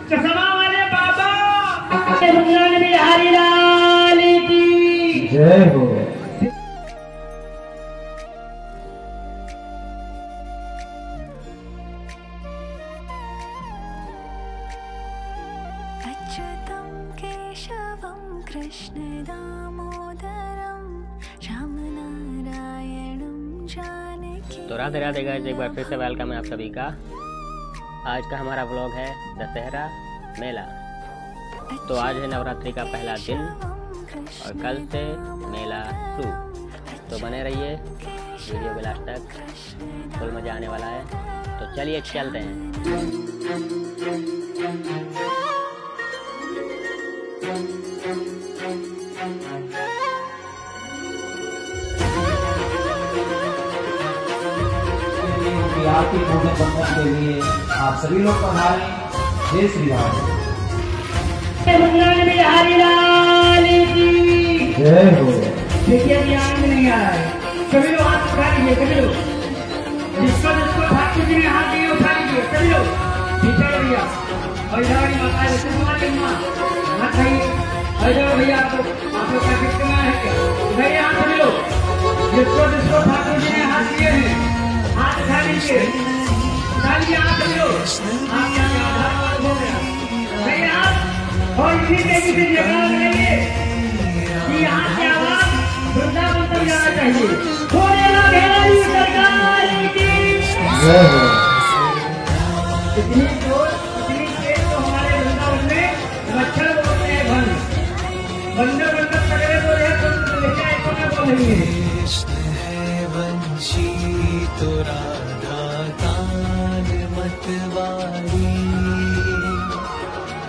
चश्मा वाले बाबा बिहारी लाल की जय हो। अच्युतं केशवं कृष्ण दामोदरं रामनारायणं जानकी। तो राधे राधे गाइस, एक बार फिर से वेलकम है आप सभी का। आज का हमारा व्लॉग है दशहरा मेला। तो आज है नवरात्रि का पहला दिन और कल से मेला शुरू। तो बने रहिए वीडियो के लास्ट तक, फुल मजा आने वाला है। तो चलिए चलते हैं। आपकी पूर्ण बंधन के लिए आप सभी लोग पधारें। जय श्री राम। बिहारी लाल की जय हो। देखिए अभी आनंद नहीं आ रहा है। सभी लोग हाथ उठा लीजिए, सभी लोग जिसको जिसको ठाकुर जी ने हाथ दिए उठा लीजिए सभी लोग। पीछे भैया और इधर वाली माता है हाथ खाइए। और इधर भैया आप लोग का कितना है क्या? इधर यहाँ सभी लोग जिसको जिसको ठाकुर जी ने हाथ दिए हैं हाथ उठा लीजिए। उठा लीजिए हाथ सभी लोग। हाथ क्या आधार कार्ड हो गया भैया हाथ। और इसी तेजी से जगह लगाइए कि यहाँ की आवाज वृंदावन तक जाना चाहिए। भोलेला भेलाजी सरकार की जय हो। इतनी जोर इतनी तेज तो हमारे वृंदावन में मच्छर बोलते हैं भन बंदर बंदर पकड़े तो यह तो लेके आए तो मैं बोल रही है। कृष्ण है वंशी तो राधा कान मतवारी।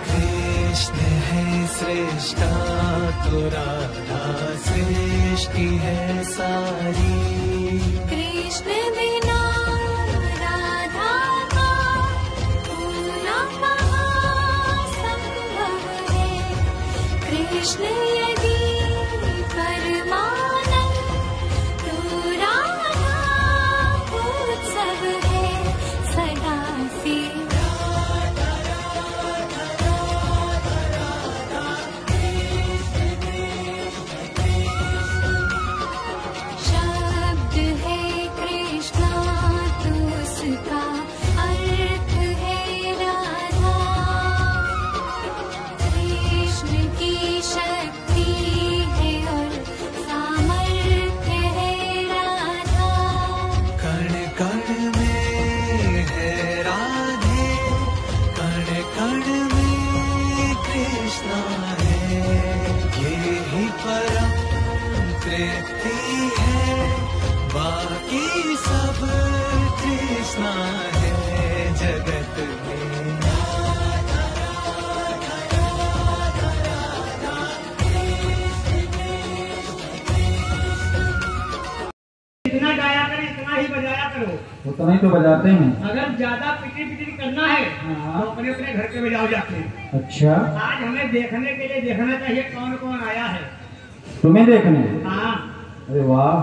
कृष्ण है श्रेष्ठा तो राधा सृष्टि है सारी। कृष्ण बिना राधा का होना कहाँ संभव है। कृष्ण यदि परमानंद तो राधा उत्सव है सदा से। शब्द है कृष्णा तो उसका अर्थ है राधा। कृष्ण की शक्ति है और सामर्थ्य है राधा। कण कण में है राधे, कण कण में कृष्णा है। ये ही परम तृप्ति है, बाकी सब कृष्णा है जगत में। जितना गाया करें इतना ही बजाया करो। उतना ही तो बजाते हैं। अगर ज्यादा पिटी पिटी करना है तो अपने अपने घर पे बजाओ जाके। अच्छा, आज हमें देखने के लिए देखना चाहिए कौन कौन आया है। तुम्हें देखने? हाँ अरे वाह।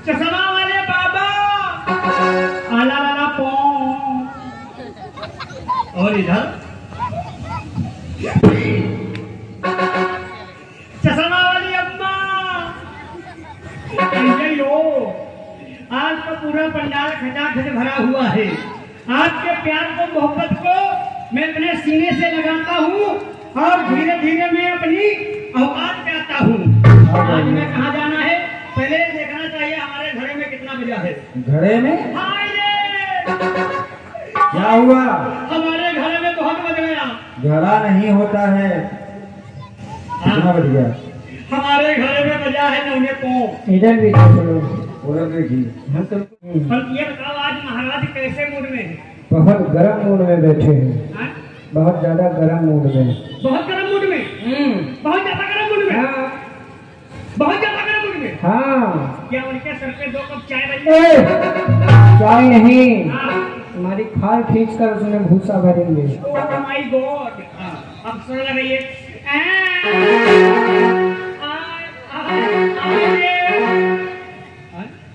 चश्मा वाले बाबा आला वाला पौ और इधर चश्मा वाली अम्मा। लो आज का पूरा पंडाल खचाखच भरा हुआ है। आपके प्यार को मोहब्बत को मैं अपने सीने से लगाता हूँ और धीरे धीरे मैं अपनी औकात पे आता हूँ। आज मैं कहाँ जाना है पहले देखना चाहिए हमारे घड़े में कितना बजा है। घड़े में हाय रे! क्या हुआ? हमारे घड़े में बहुत बज गया। घड़ा नहीं होता है। कितना बज गया? हमारे घड़े में बजा है नौने पौ। इधर भी चलो। उधर देखिए। और ये बताओ आज महाराज कैसे मूड में है? बहुत गर्म मूड में बैठे हैं। हाँ? बहुत ज्यादा गर्म मूड में। बहुत गर्म मूड में? बहुत ज्यादा गर्म मूड में? हाँ। बहुत ज्यादा गर्म मूड में? हाँ। क्या उनके सर पे 2 कप चाय बजी? चाय नहीं, हाँ। हमारी खाल खींच कर उसमें भूसा भरेंगे। Oh my God. अब सुन लगाइए।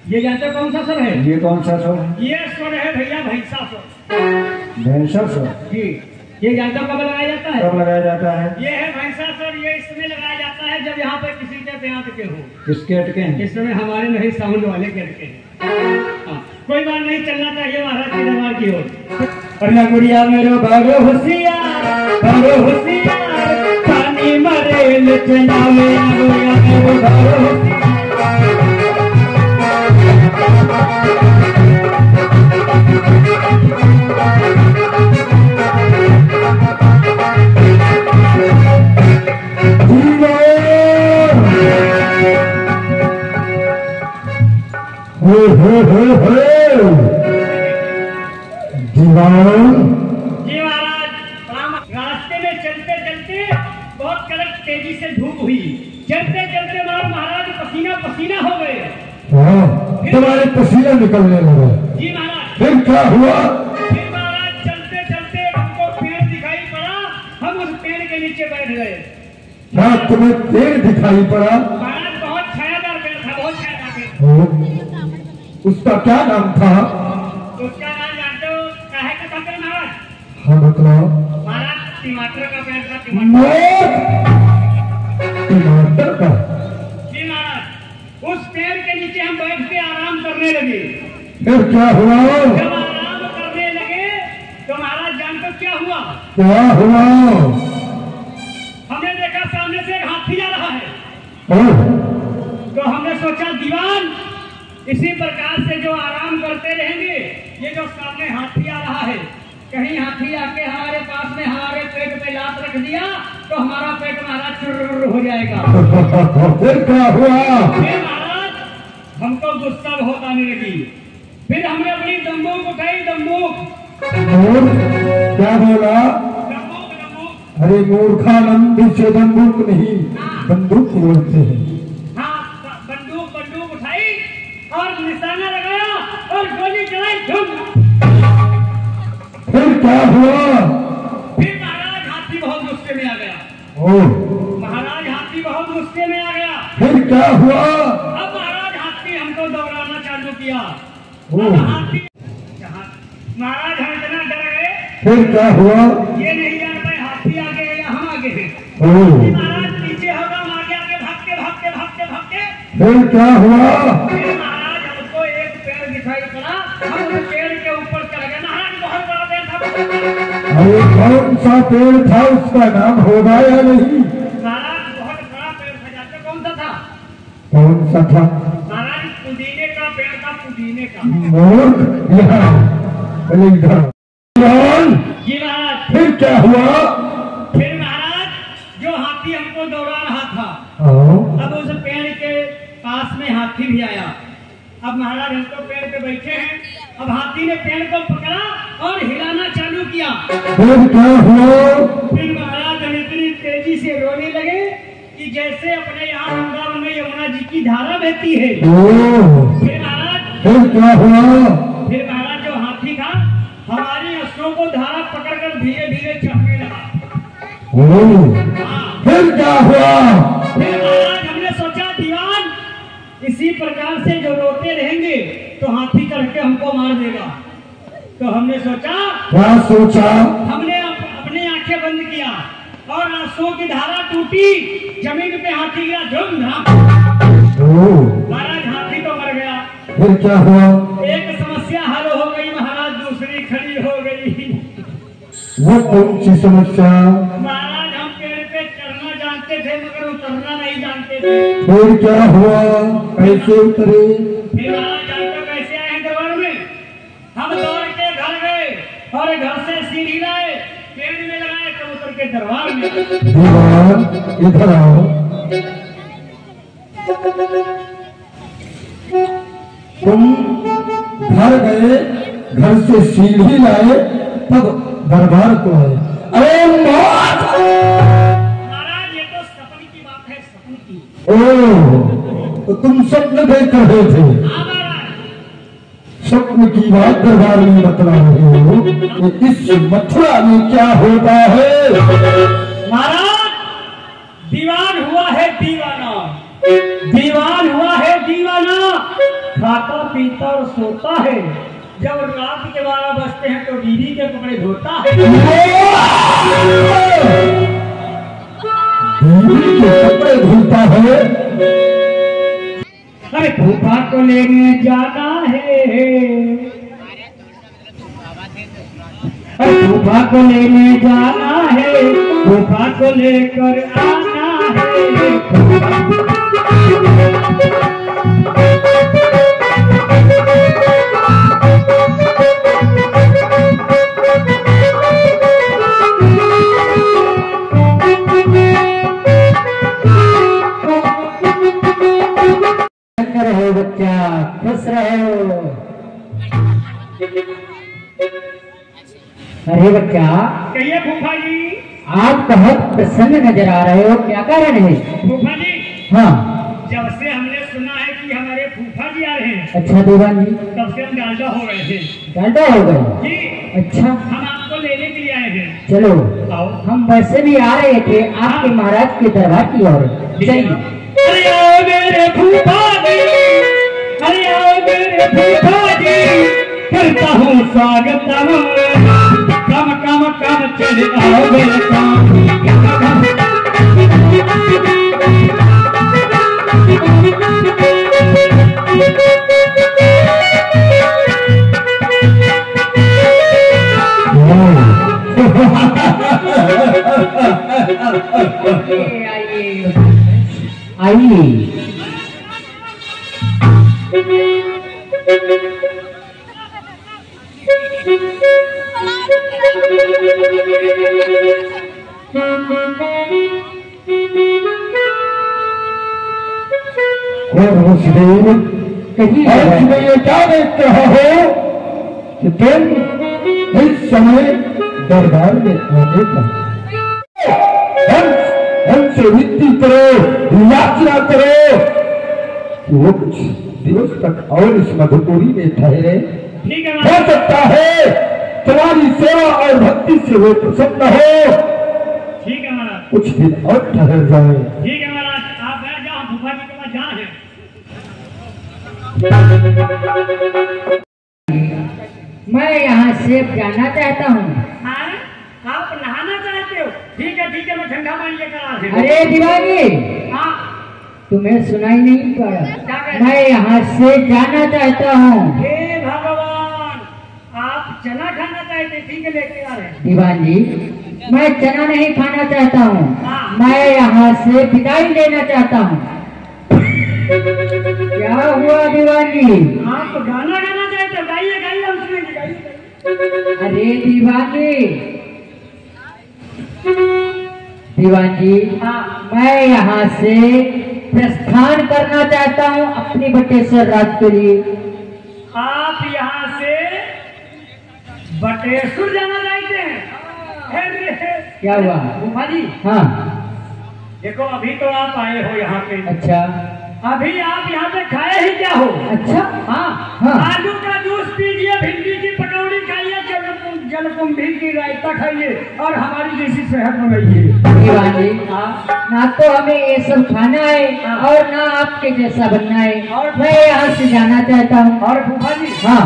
ये जानते हो कौन सा स्वर है? ये कौन सा स्वर है? ये स्वर है भैया भैंसा स्वर। भैंसा स्वर जी, ये जानते हो कब लगाया जाता है? कब लगाया जाता है? ये है भैंसा स्वर। ये इसमें लगाया जाता है जब यहाँ पे किसी के ब्याह के हो। किसके अटके हैं? इस समय हमारे नहीं, साउंड वाले के अटके हैं। हाँ, कोई बात नहीं, चलना चाहिए महाराज के दरबार की ओर। और गुड़िया मेरो भागो होशियार, भागो होशियार, पानी मरे लचना में गुड़िया मेरो भागो होशियार। दीवान जी महाराज, रास्ते में चलते चलते बहुत कड़क तेजी से धूप हुई। चलते चलते महाराज पसीना पसीना हो गए। हाँ, तुम्हारे पसीना निकलने लगे। जी महाराज। फिर क्या हुआ? फिर महाराज चलते चलते हमको पेड़ दिखाई पड़ा। हम उस पेड़ के नीचे बैठ गए। क्या तुम्हें पेड़ दिखाई पड़ा? महाराज बहुत छायादार पेड़ था, बहुत छायादार पेड़। उसका क्या नाम था? उसका नाम जानते हो? काहे का था पेड़ महाराज? हाँ बताओ। महाराज टमाटर का पेड़ था। टमाटर का? जी महाराज, उस पेड़ के नीचे हम बैठ के आराम करने लगे। फिर क्या हुआ? जब आराम करने लगे तो महाराज जानते हो क्या हुआ? क्या हुआ? हमने देखा सामने से एक हाथी आ रहा है। ओह, तो हमने सोचा दीवान, इसी प्रकार से जो आराम करते रहेंगे, ये जो सामने हाथी आ रहा है, कहीं हाथी आके हमारे पास में हमारे पेट पे लात रख दिया तो हमारा पेट महाराज चुर्र हो जाएगा। फिर क्या हुआ? फिर महाराज हमको गुस्सा बहुत आने लगी। फिर हमने अपनी बंदूक उठाई। बंदूक और क्या बोला? बंदूक बंदूक। अरे मूर्खानंद से बंदूक नहीं, बंदूक बोलते हैं। हाँ, बंदूक उठाई और निशाना लगाया और गोली चलाई। धुम। फिर क्या हुआ? फिर महाराज हाथी बहुत गुस्से में आ गया। ओह, महाराज हाथी बहुत गुस्से में आ गया। फिर क्या हुआ? अब महाराज हाथी हमको दौड़ाना चालू किया। अब हाथी महाराज हम इतना डर गए। फिर क्या हुआ? ये नहीं जान पाए हाथी आगे है या हम आगे हैं। ओह, महाराज पीछे होगा, हम आगे आगे भागते भागते भागते भागते। फिर क्या हुआ? फिर महाराज हमको एक पेड़ दिखाई पड़ा। हम उस पेड़ के ऊपर चढ़ गए। महाराज बहुत बड़ा पेड़ था। अरे कौन सा पेड़ था? उसका नाम होगा या नहीं? महाराज बहुत बड़ा पेड़ था। जानते कौन सा था? कौन सा था? महाराज पुदीने का पेड़ था, पुदीने का। मूर्ख, यहाँ इधर। जी महाराज। फिर क्या हुआ? फिर महाराज जो हाथी हमको दौड़ा रहा था, अब उस पेड़ के पास में हाथी भी आया। अब महाराज हम तो पेड़ पे बैठे हैं। अब हाथी ने पेड़ को पकड़ा और हिलाना चालू किया। फिर क्या हुआ? फिर महाराज हम इतनी तेजी से रोने लगे कि जैसे अपने यहाँ वृंदावन में यमुना जी की धारा बहती है। ओह, फिर महाराज फिर क्या हुआ? फिर महाराज जो हाथी था हमारी अश्रों को धारा पकड़कर धीरे धीरे चढ़ने लगा। ओह, फिर क्या हुआ? फिर महाराज हमने सोचा दीवान, इसी प्रकार से जो रोते रहेंगे तो हाथी चढ़ के हमको मार देगा। तो हमने सोचा, क्या सोचा? हमने अपनी आंखें बंद किया और आंसुओं की धारा टूटी। जमीन पे हाथी गिरा, धूमधाम। ओह, महाराज हाथी तो मर गया। फिर क्या हुआ? एक समस्या हल हो गई महाराज, दूसरी खड़ी हो गई। वो कौन सी समस्या? महाराज हम पेड़ पे चढ़ना जानते थे मगर उतरना नहीं जानते थे। फिर क्या हुआ? कैसे उतरे? फिर महाराज जानते कैसे आए हैं दरबार में? हम दौड़ के घर गए और घर से सीढ़ी लाए, पेड़ में लगाए, तब उतर के दरबार में। दीवान, इधर आओ। तुम घर गए, घर से सीढ़ी लाए, तब दरबार को आए। अरे मौत! महाराज ये तो सपन की बात है, सपन की। ओह, तो तुम स्वप्न देख रहे थे? हाँ महाराज। स्वप्न की बात दरबार में बतला रहे हो। ये इस मथुरा में क्या होता है? महाराज दीवान हुआ है दीवाना, दीवान हुआ है दीवाना। खाता पीता और सोता है, जब रात के 12 बजते हैं तो बीवी के कपड़े धोता है। बीवी के कपड़े धुलता है। अरे फूफा को लेने जाना है, अरे फूफा को लेने जाना है, फूफा को लेकर आना है। रहो बच्चा, खुश रहो। अरे बच्चा, कहिए फूफा जी। आप बहुत प्रसन्न नजर आ रहे हो, क्या कारण है? फूफा जी, हाँ, जब से हमने सुना है कि हमारे फूफा जी आ रहे हैं, अच्छा दीवान जी, तब से हम डालडा हो रहे थे। डालडा हो गए? जी, अच्छा, हम आपको लेने के लिए आए हैं। चलो, आओ। हम वैसे भी आ रहे थे आपके महाराज के दरबार की ओर। चलिए। अरे आओ मेरे फूफा जी, अरे आओ मेरे फूफा जी, करता हूँ स्वागतम। कम कम कम चले आओ मेरे काम। आइए। इसमें ये क्या देख रहा हो कि तुम इस समय दरबार में आने का हमसे विनती करो, याचना करो कि वो कुछ दिवस तक और इस मधुपुरी में ठहरे। ठीक है हो महाराज। सकता है तुम्हारी सेवा और भक्ति से वो प्रसन्न हो, ठीक है महाराज। कुछ दिन और ठहर जाए। ठीक है महाराज, आप बैठ जाओ, फूफा जी के पास जाना है। मैं यहाँ से जाना चाहता हूँ। हाँ? आप नहाना चाहते हो? ठीक है, मैं ठंडा पानी लेकर आ रहा हूँ। अरे दीवानी, हाँ, तुम्हें सुनाई नहीं क्या पड़ा? कहते? मैं यहाँ से जाना चाहता हूँ। हे भगवान, आप चना खाना चाहते? ठीक है, लेके आ रहे हैं। दीवान जी, मैं चना नहीं खाना चाहता हूँ, हाँ। मैं यहाँ से विदाई लेना चाहता हूँ। क्या हुआ दीवान जी? आप गाना गाना चाहते हो? गाइए गाइए, हम सुनेंगे, गाइए। अरे दीवान जी, हाँ। मैं यहाँ से प्रस्थान करना चाहता हूँ अपनी बटेश्वर राज के लिए। आप यहाँ से बटेश्वर जाना चाहते हैं? क्या हुआ? फूफा जी, हाँ, देखो अभी तो आप आए हो यहाँ पे, अच्छा अभी आप यहाँ पे खाए ही क्या हो? अच्छा, हाँ, हाँ। आलू का जूस पीजिए, भिंडी की पकौड़ी खाइए, जलकुंभी की रायता खाइए और हमारी जैसी सेहत बनाइए। दीवान जी, ना तो हमें ये सब खाना है और ना आपके जैसा बनना है, और मैं यहाँ से जाना चाहता हूँ। और फूफा जी, हाँ,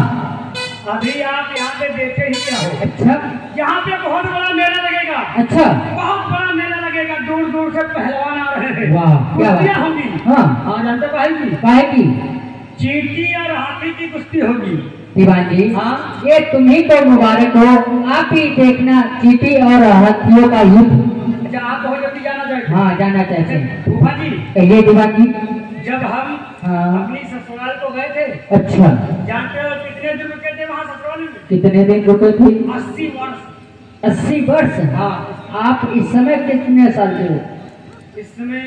अभी आप यहाँ पे देखे ही क्या हो? अच्छा यहाँ पे बहुत बड़ा मेला लगेगा। अच्छा, बहुत बड़ा मेला लगेगा, दूर दूर से पहलवान आ रहे हैं। वाह, क्या बात। कुश्तियाँ होंगी। हाँ, जानते भाई, काहे की? चींटी और हाथी की कुश्ती होगी। दीवान जी, हाँ। ये तुम्ही को मुबारक हो, आप ही देखना चींटी और हाथियों का युद्ध। अच्छा, आप बहुत जल्दी जाना चाहते? हाँ, जाना चाहते हैं। फूफा जी, कहिए दीवान जी। जब हम हाँ। अपनी ससुराल को गए थे, अच्छा, जानते हो कितने दिन रुके थे वहाँ ससुराल में? कितने दिन रुके थे? 80 वर्ष। 80 वर्ष? हाँ। आप इस समय कितने साल के हो? इसमें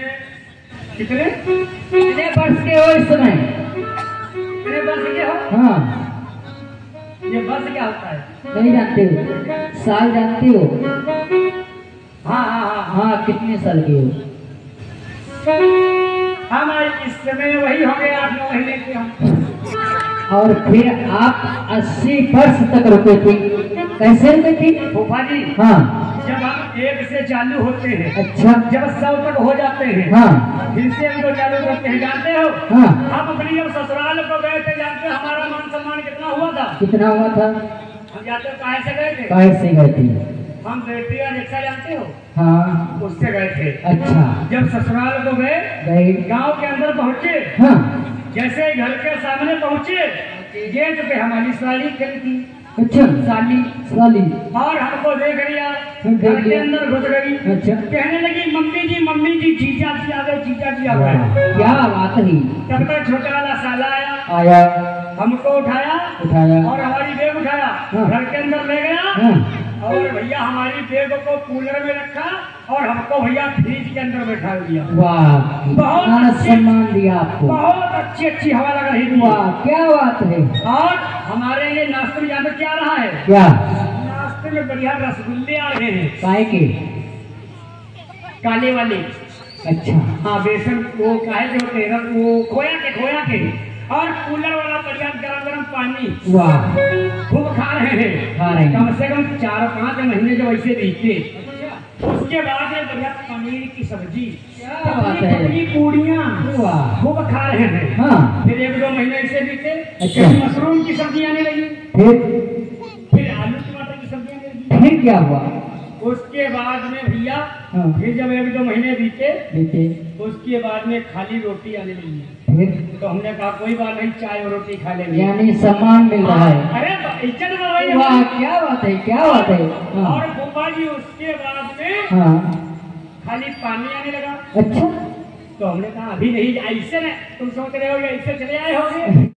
कितने कितने वर्ष के हो इस समय? कितने वर्ष के हो? हाँ, ये वर्ष क्या होता है? नहीं जानते हो? साल जानते हो? हाँ हाँ हाँ हाँ, कितने साल के हो? हम इस समय वही होंगे 8-9 महीने के हम। और फिर आप 80 वर्ष तक रुके थे, कैसे रुके थे? फूफा जी हाँ। जब हम 1 से चालू होते हैं, अच्छा। जब 100 तक हो जाते हैं, हाँ। फिर से 1 2 चालू करते हैं, जानते हो? हाँ। हम अपनी जब ससुराल को गए थे, जानते हो हमारा मान सम्मान कितना हुआ था? कितना हुआ था? हम जानते हो कहाँ से गए थे? कहाँ से गए थे? हम बैटरी और रिक्शा जानते हो? हाँ। उससे गए थे। अच्छा। जब ससुराल को गए, गांव के अंदर पहुंचे, हाँ। जैसे ही घर के सामने पहुंचे, गेट पे हमारी साली खड़ी थी। अच्छा। साली साली। और हमको देख लिया, देख घर के लिया। अंदर घुस गई। अच्छा। कहने लगी मम्मी जी जीजा जी आ गए, जीजा जी आ गए। क्या बात है? तब तक छोटा वाला साला आया, हमको उठाया और हमारी बेग उठाया, हाँ। घर के अंदर ले गया हाँ। और भैया हमारी बेग को कूलर में रखा और हमको भैया फ्रिज के अंदर बैठा दिया। वाह, बहुत कितना अच्छी- सम्मान दिया आपको। बहुत अच्छी हवा लग रही थी। वाह, क्या बात है। और हमारे लिए नाश्ते में जानते क्या रहा है? क्या? नाश्ते में बढ़िया रसगुल्ले आ रहे हैं, काय के? काले वाले। अच्छा। हाँ, बेसन वो काहे के होते हैं, वो खोया के और कूलर वाला बढ़िया गरम पानी। वाह, खूब खा रहे हैं। खा रहे हैं। कम से कम 4-5 महीने जो ऐसे बीते। उसके बाद में बढ़िया पनीर की सब्जी, क्या बात है। पतली पूड़ियाँ, वाह। खूब खा रहे हैं। हाँ। फिर 1-2 महीने ऐसे बीते। अच्छा। फिर मशरूम की सब्जी आने लगी, फिर आलू टमाटर की सब्जी आने लगी। फिर क्या हुआ? उसके बाद में भैया हाँ। फिर जब 1-2 महीने बीते, बेटे, उसके बाद में खाली रोटी आने लगी। फिर? तो हमने कहा कोई बात नहीं, चाय और रोटी खा लेंगे। यानी सम्मान मिल रहा है। अरे इज्जत बढ़ रही है। वाह, क्या बात है, क्या बात है। हाँ। और फूफा जी उसके बाद में हाँ। खाली पानी आने लगा। अच्छा। तो हमने कहा अभी नहीं, ऐसे न तुम सोच रहे हो ऐसे चले आए होगे।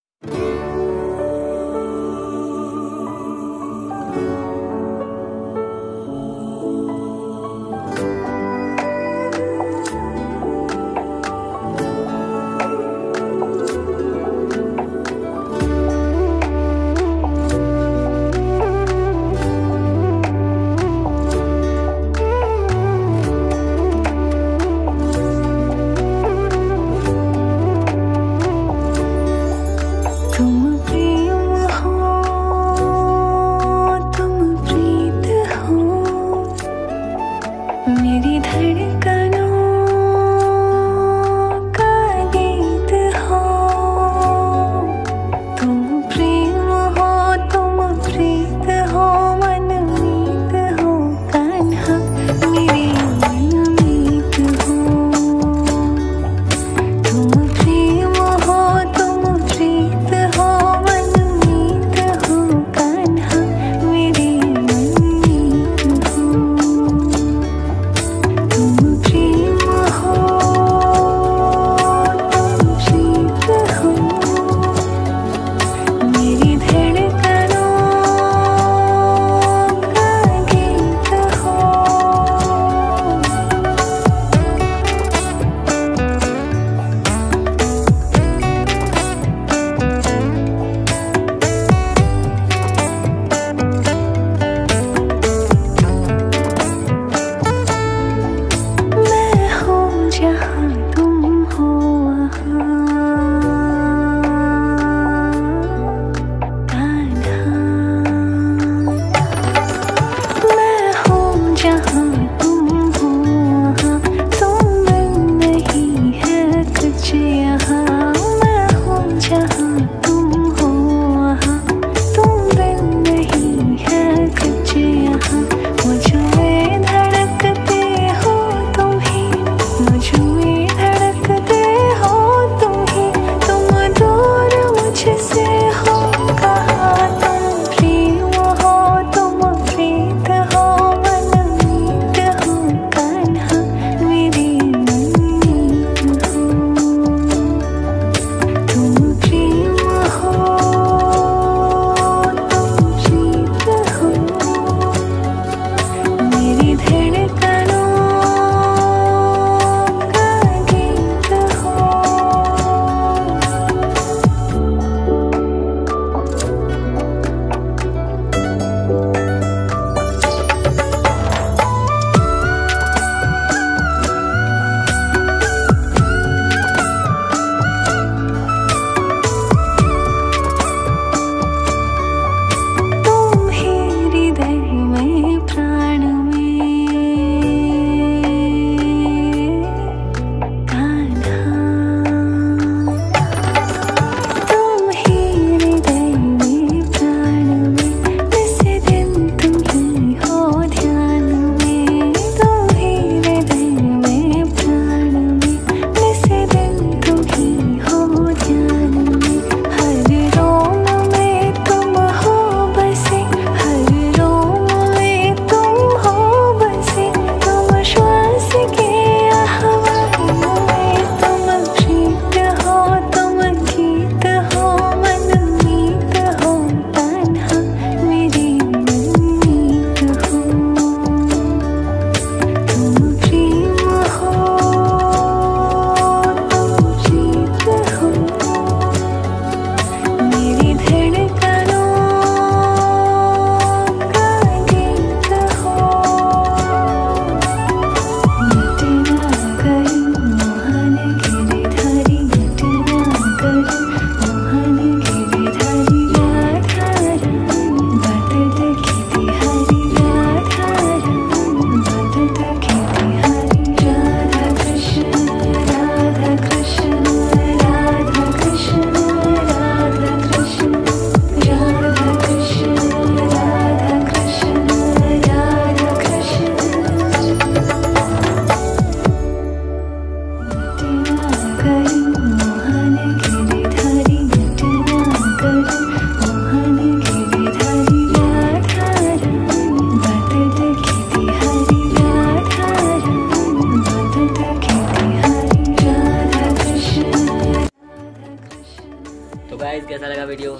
गाइस, कैसा लगा वीडियो?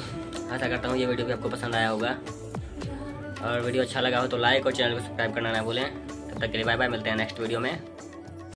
आशा करता हूँ ये वीडियो भी आपको पसंद आया होगा, और वीडियो अच्छा लगा हो तो लाइक और चैनल को सब्सक्राइब करना ना भूलें। तब तक के लिए बाय बाय, मिलते हैं नेक्स्ट वीडियो में।